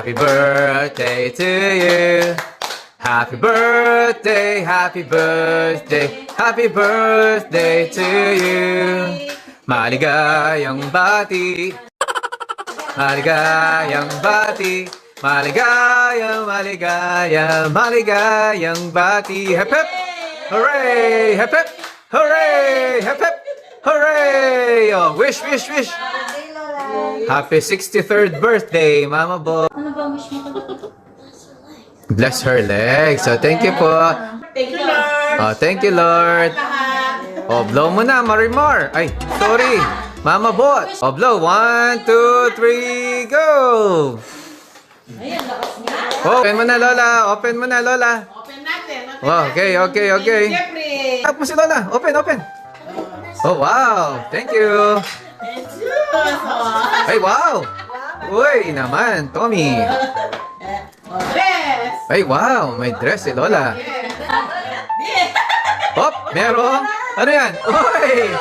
Happy birthday to you. Happy birthday, happy birthday, happy birthday to you. Maligayang bati. Maligayang bati. Maligayang bati. Hep hep! Hooray! Hep hep! Hooray! Hep hep! Hooray! Oh, wish! Happy 63rd birthday, Mama Bo. Ano ba ang wish mo? Bless her legs. So, thank you po. Thank you, Lord. Oh, thank you, Lord. Oh, blow mo na, Marimar. Ay, sorry. Mama Bot. Oh, blow. 1, 2, 3, go! Ayan, lakas niya. Oh, open mo na, Lola. Open mo na, Lola. Open natin. Wow, okay. Jeffrey. Tap mo si Lola. Open. Oh, wow. Thank you. Ay, wow. Uy, naman, Tommy. Dress. Ay, wow. May dress si Lola. Hop, meron. Ano yan? Uy!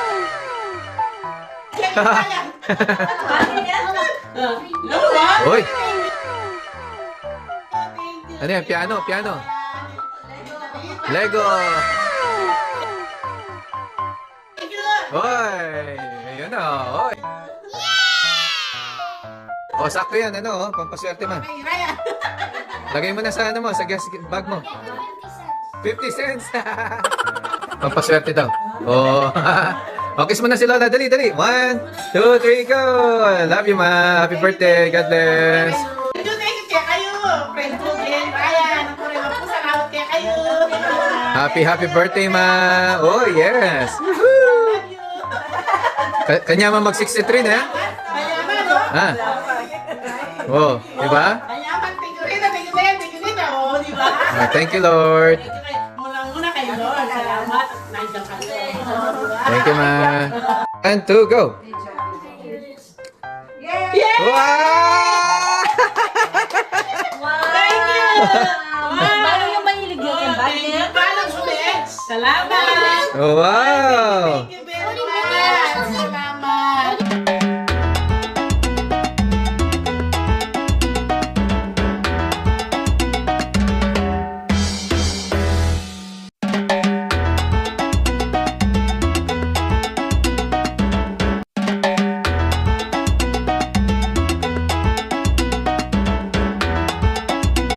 Uy! Ano yan? Piano. Lego. Uy! Ayun na. Uy! Oh, sakto yan. Ano, oh. Pampaswerte man. Lagay mo na sa ano mo, sa gas bag mo. 50 cents. Pampaswerte daw. Oh. Okay, kiss mo na si Lola. Dali. 1, 2, 3, go! Love you, ma. Happy birthday. God bless. Happy birthday, ma. Oh, yes. Woohoo! Kanya ma mag 63 na. Ah. Oh, di ba? Thank you, Lord. Muna kayo, Lord. Salamat. Nandiyan ka, Lord. Thank you, ma. 1, 2, go. Wow! Thank you. Paano yung mahilig yun? Bakit? Paano, Salamat. Wow!